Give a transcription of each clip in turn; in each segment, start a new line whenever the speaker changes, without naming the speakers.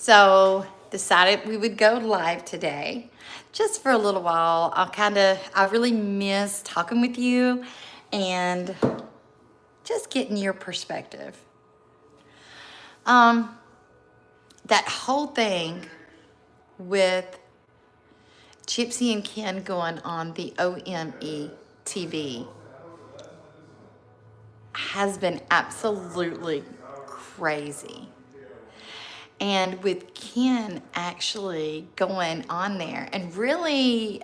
So decided we would go live today just for a little while. I really miss talking with you and just getting your perspective. That whole thing with Gypsy and Ken going on the OME TV has been absolutely crazy. And with Ken actually going on there and really,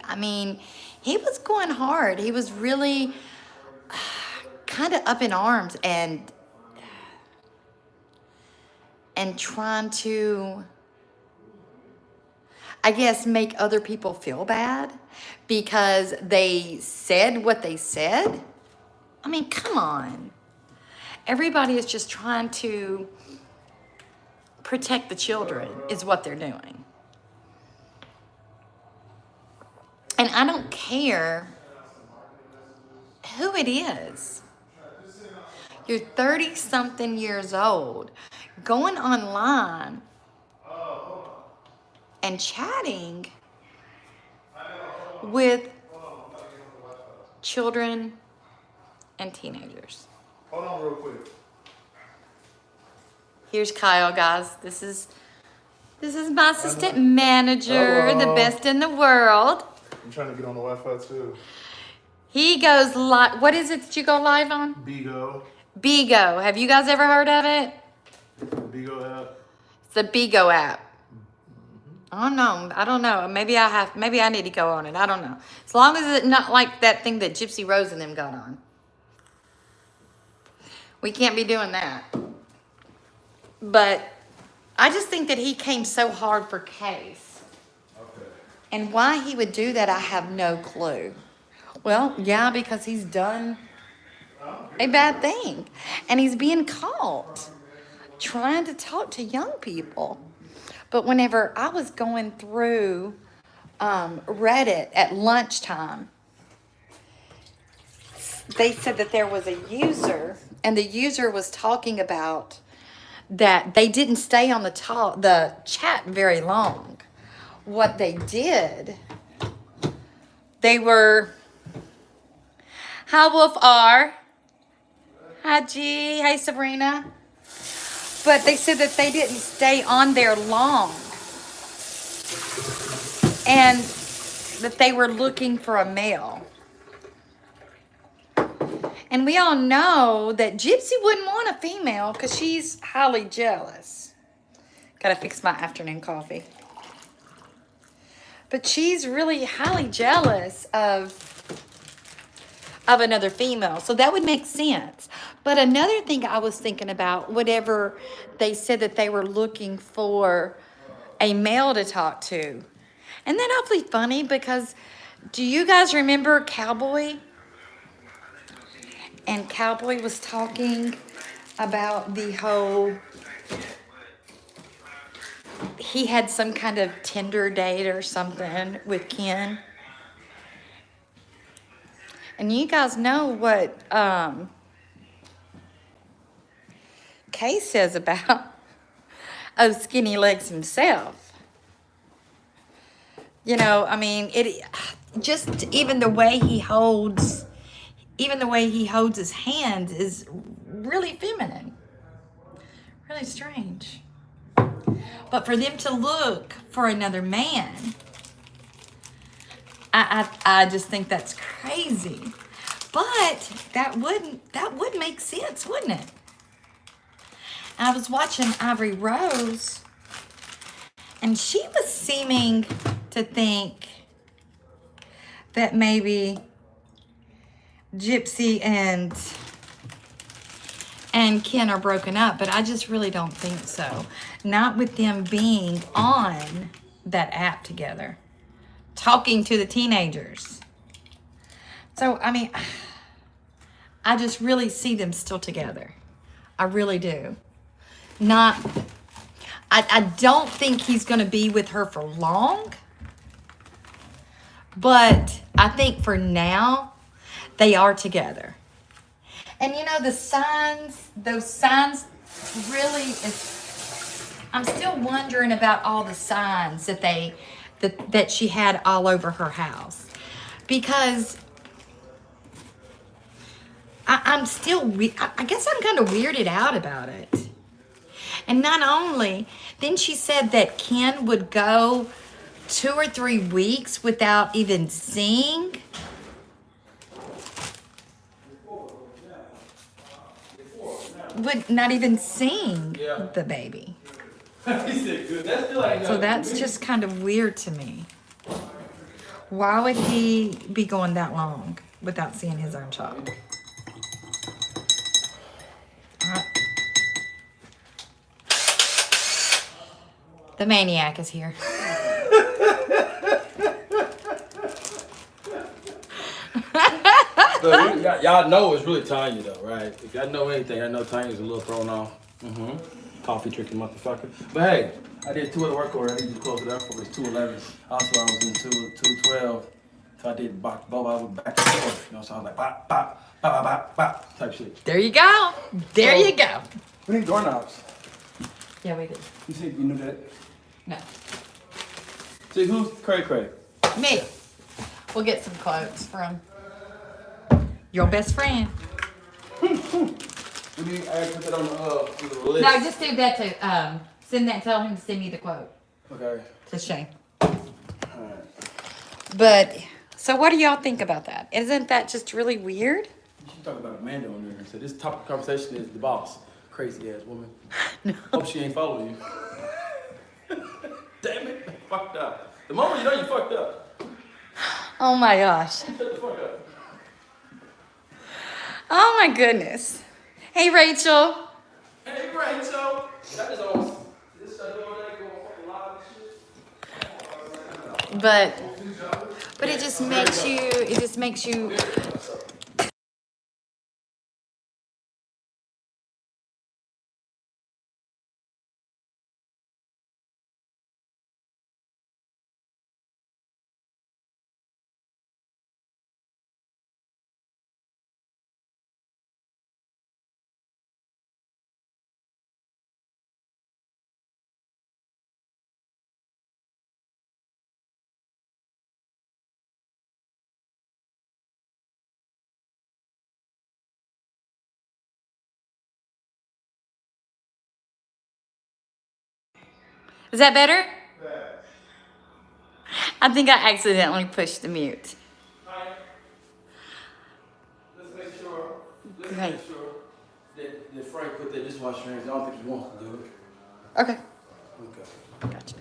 he was going hard. He was really kind of up in arms and trying to, I guess, make other people feel bad because they said what they said. I mean, come on. Everybody is just trying to protect the children is what they're doing. And I don't care who it is. You're 30-something years old, going online and chatting with children and teenagers.
Hold on real quick.
Here's Kyle, guys. This is my assistant manager, the best in the world.
I'm trying to get on the Wi-Fi too.
He goes live. What is it that you go live on?
Bigo.
Bigo. Have you guys ever heard of it?
Bigo app.
It's the Bigo app. I don't know. Maybe I need to go on it. I don't know. As long as it's not like that thing that Gypsy Rose and them got on. We can't be doing that. But I just think that he came so hard for Case.
Okay.
And why he would do that, I have no clue. Well, yeah, because he's done a bad thing. And he's being caught trying to talk to young people. But whenever I was going through Reddit at lunchtime, they said that there was a user, and the user was talking about that they didn't stay on the chat very long. What they did, they were, hi Wolf R, hi G, hey Sabrina. But they said that they didn't stay on there long and that they were looking for a male. And we all know that Gypsy wouldn't want a female because she's highly jealous. Gotta fix my afternoon coffee. But she's really highly jealous of another female. So that would make sense. But another thing I was thinking about, whatever they said that they were looking for a male to talk to. And then awfully funny because do you guys remember Cowboy? And Cowboy was talking about the whole, he had some kind of Tinder date or something with Ken. And you guys know what Kay says about Skinny Legs himself. You know, I mean, it just even the way he holds his hands is really feminine. Really strange. But for them to look for another man, I just think that's crazy. But that would make sense, wouldn't it? I was watching Ivory Rose, and she was seeming to think that maybe Gypsy and Ken are broken up, but I just really don't think so. Not with them being on that app together, talking to the teenagers. So, I mean, I just really see them still together. I really do. I don't think he's going to be with her for long, but I think for now, they are together. And you know, those signs really is I'm still wondering about all the signs that she had all over her house, because I guess I'm kind of weirded out about it. And not only, then she said that Ken would go 2 or 3 weeks without even seeing. Would not even seeing the baby. So that's just kind of weird to me. Why would he be going that long without seeing his own child? The maniac is here.
So y'all know it's really Tanya though, right? If y'all know anything, I know Tanya's a little thrown off. Coffee drinking motherfucker. But hey, I did 2 at work order. I need to close it up for it's 2:11. Also, I was in 2:12. So I did both. I was back and forth. You know, so I was like bop, bop, bop, bop, bop, type shit.
There you go. There you go.
We need doorknobs.
Yeah, we did.
You said you knew that?
No.
See, who's Cray Cray?
Me. We'll get some quotes from your best friend.
We need I put that on the list.
No, just do that to send that. Tell him to send me the quote.
Okay.
To Shane.
Alright.
But so, what do y'all think about that? Isn't that just really weird?
You should talk about Amanda on there. So this topic of conversation is the boss. Crazy ass woman.
No.
Hope she ain't following you. Damn it. Fucked up. The moment you know you fucked up.
Oh my gosh.
Shut the fuck up.
Oh my goodness. Hey, Rachel.
Hey, Rachel. That is awesome. This stuff over there going fucking live and shit.
But it just makes you Is that better? I think I accidentally pushed the mute.
Let's make sure.
Great.
Make sure that Frank put that dishwasher in. I don't think he wants to do it.
Okay.
Okay.
Gotcha.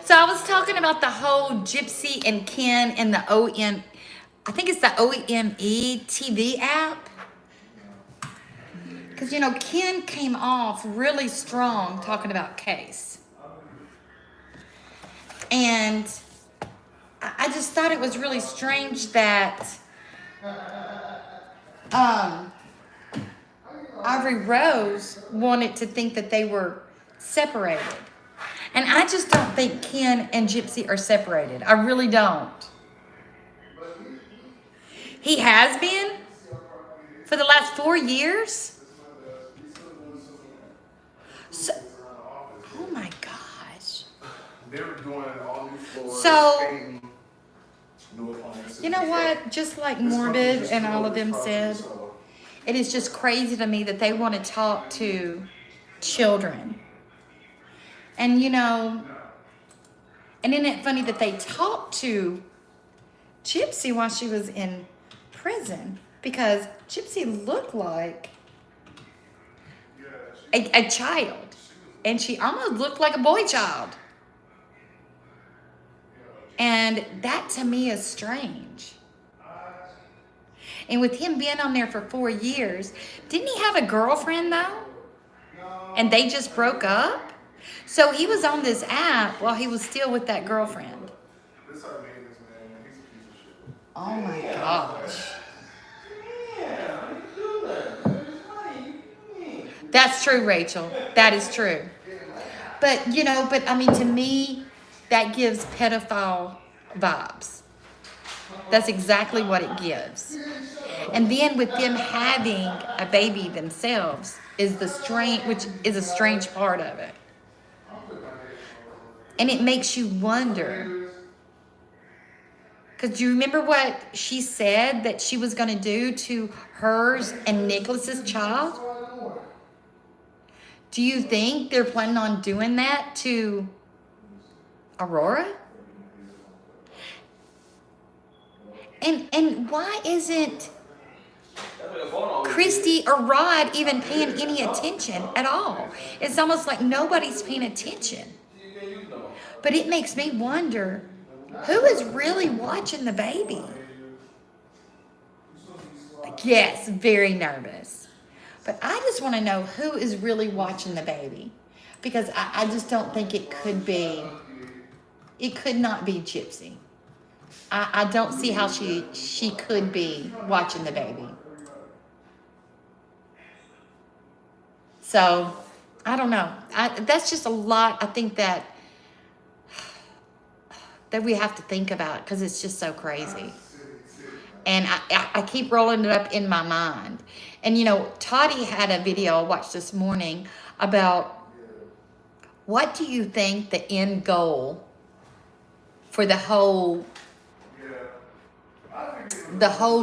So I was talking about the whole Gypsy and Ken and the I think it's the OME TV app. Because, you know, Ken came off really strong talking about Case. And I just thought it was really strange that Ivory Rose wanted to think that they were separated. And I just don't think Ken and Gypsy are separated. I really don't. He has been for the last 4 years. So, oh my gosh.
They were doing all new floors.
So,
painting, new appliances.
you know what? Just like Morbid and all of them said, it is just crazy to me that they want to talk to children. And you know, and isn't it funny that they talked to Gypsy while she was in prison? Because Gypsy looked like a child. And she almost looked like a boy child. And that to me is strange. And with him being on there for 4 years, didn't he have a girlfriend though? And they just broke up? So he was on this app while he was still with that girlfriend.
This our maintenance man. He's a piece of shit.
Oh my gosh. That's true, Rachel. That is true. But, you know, I mean, to me, that gives pedophile vibes. That's exactly what it gives. And then with them having a baby themselves is the strange, which is a strange part of it. And it makes you wonder. Because do you remember what she said that she was going to do to hers and Nicholas's child? Do you think they're planning on doing that to Aurora? And why isn't Christy or Rod even paying any attention at all? It's almost like nobody's paying attention. But it makes me wonder, who is really watching the baby? Yes, very nervous. But I just want to know who is really watching the baby. Because I just don't think it could not be Gypsy. I don't see how she could be watching the baby. So, I don't know. That's just a lot, I think, that we have to think about, because it's just so crazy. And I keep rolling it up in my mind. And, you know, Toddy had a video I watched this morning about, what do you think the end goal for the whole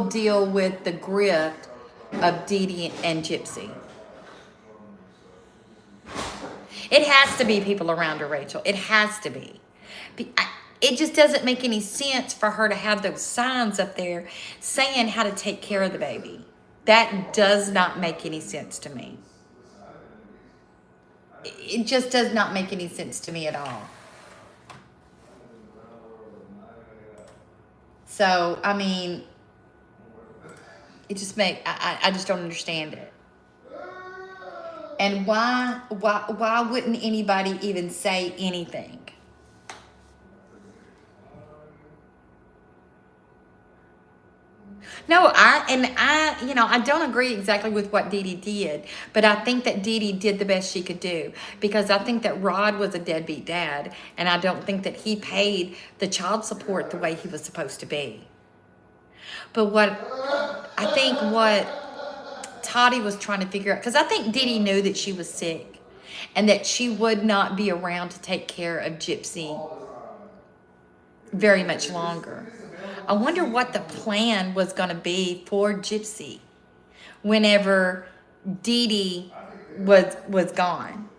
deal with the grift of Dee Dee and Gypsy? It has to be people around her, Rachel. It has to be. It just doesn't make any sense for her to have those signs up there saying how to take care of the baby. That does not make any sense to me. It just does not make any sense to me at all. So, I mean, it just I just don't understand it. And why wouldn't anybody even say anything? No, I don't agree exactly with what Dee Dee did, but I think that Dee Dee did the best she could do, because I think that Rod was a deadbeat dad, and I don't think that he paid the child support the way he was supposed to be. But what Toddy was trying to figure out, because I think Dee Dee knew that she was sick and that she would not be around to take care of Gypsy very much longer. I wonder what the plan was going to be for Gypsy whenever Dee Dee was gone.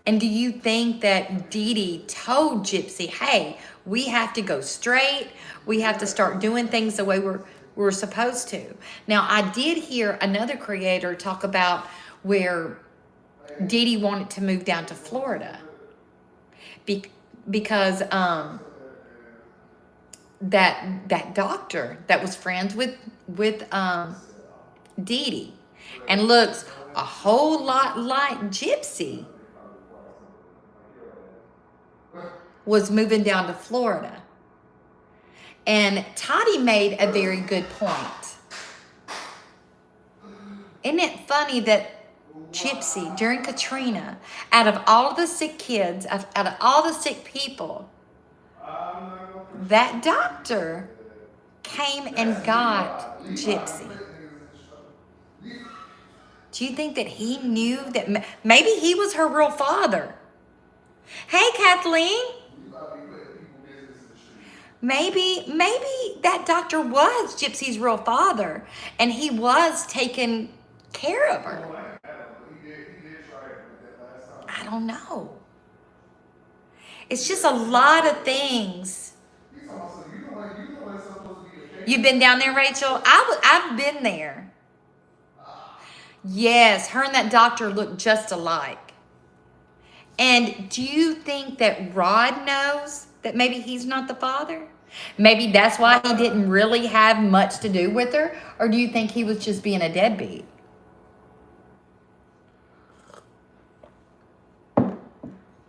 And do you think that Dee Dee told Gypsy, hey, we have to go straight, we have to start doing things the way we're supposed to? Now, I did hear another creator talk about where Dee Dee wanted to move down to Florida because that doctor that was friends with Dee Dee and looks a whole lot like Gypsy was moving down to Florida. And Toddy made a very good point. Isn't it funny that Gypsy, during Katrina, out of all the sick kids, out of all the sick people, that doctor came and got Gypsy? Do you think that he knew that maybe he was her real father? Hey, Kathleen. Maybe that doctor was Gypsy's real father, and he was taking care of her. I don't know. It's just a lot of things. You've been down there, Rachel? I've been there. Yes, her and that doctor look just alike. And do you think that Rod knows that maybe he's not the father? Maybe that's why he didn't really have much to do with her? Or do you think he was just being a deadbeat?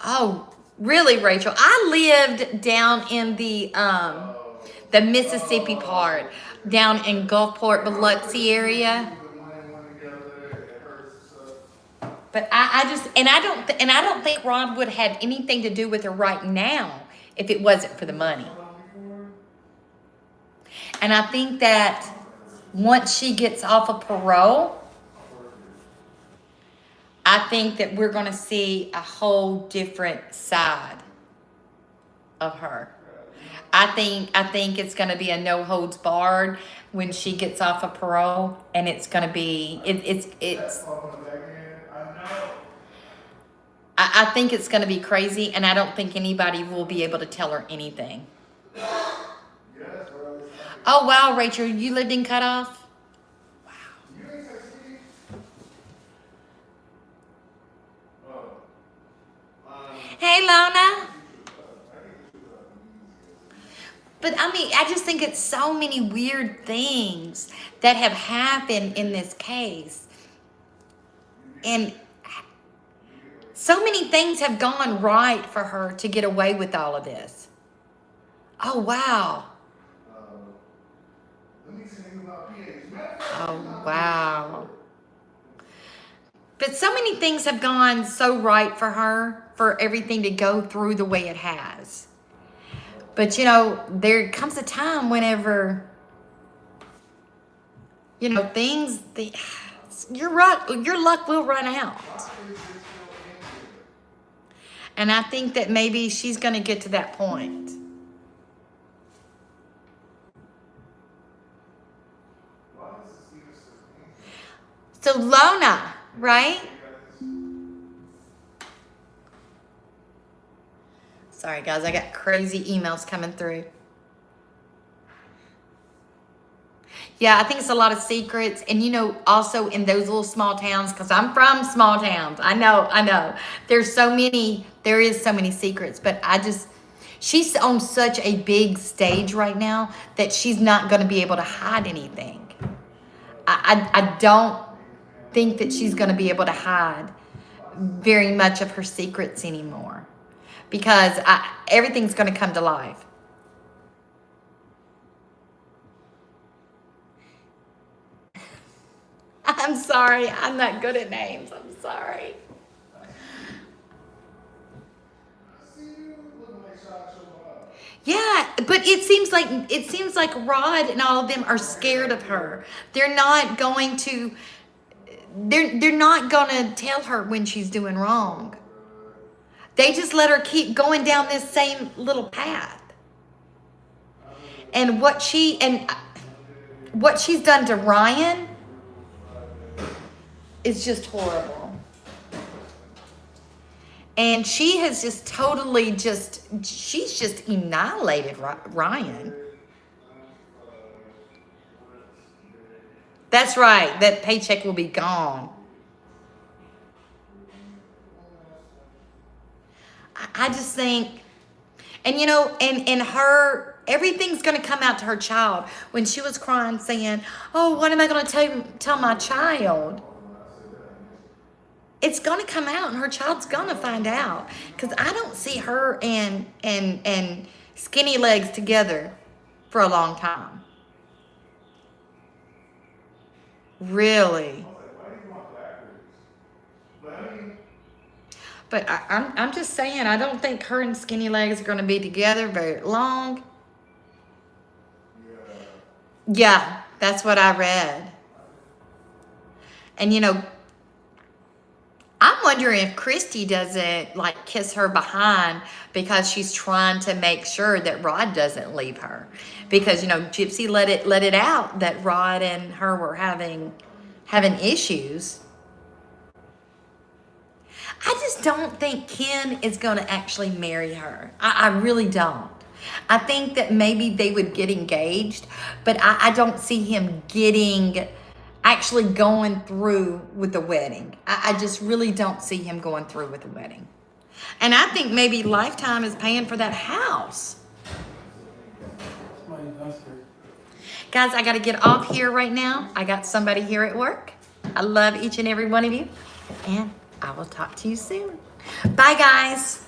Oh, really, Rachel? I lived down in the Mississippi part, down in Gulfport, Biloxi area. But I don't think Ron would have anything to do with her right now if it wasn't for the money. And I think that once she gets off of parole, I think that we're going to see a whole different side of her. I think it's going to be a no holds barred when she gets off of parole, and it's going to be it's. I think it's going to be crazy, and I don't think anybody will be able to tell her anything. Oh wow, Rachel, you lived in Cutoff. Hey, Lona. But I mean, I just think it's so many weird things that have happened in this case. And so many things have gone right for her to get away with all of this. Oh, wow. Oh, wow. But so many things have gone so right for her, for everything to go through the way it has. But, you know, there comes a time whenever, you know, your luck will run out. And I think that maybe she's going to get to that point. So Lona, right? Sorry, guys, I got crazy emails coming through. Yeah, I think it's a lot of secrets. And, you know, also in those little small towns, because I'm from small towns. I know. There is so many secrets. But she's on such a big stage right now that she's not going to be able to hide anything. I don't think that she's going to be able to hide very much of her secrets anymore. Because everything's going to come to life. I'm sorry. I'm not good at names. I'm sorry. Yeah, but it seems like Rod and all of them are scared of her. They're not going to tell her when she's doing wrong. They just let her keep going down this same little path. And what she's done to Ryan is just horrible. And she has just totally she's just annihilated Ryan. That's right. That paycheck will be gone. I just think, and you know, and her, everything's going to come out to her child. When she was crying saying, oh, what am I going to tell my child? It's going to come out and her child's going to find out. Because I don't see her and Skinny Legs together for a long time. Really. But I'm just saying, I don't think her and Skinny Legs are going to be together very long. Yeah, that's what I read. And, you know, I'm wondering if Christy doesn't, like, kiss her behind because she's trying to make sure that Rod doesn't leave her. Because, you know, Gypsy let it out that Rod and her were having issues. I just don't think Ken is going to actually marry her. I really don't. I think that maybe they would get engaged, but I don't see him actually going through with the wedding. I just really don't see him going through with the wedding. And I think maybe Lifetime is paying for that house. Guys, I got to get off here right now. I got somebody here at work. I love each and every one of you. And I will talk to you soon. Bye, guys.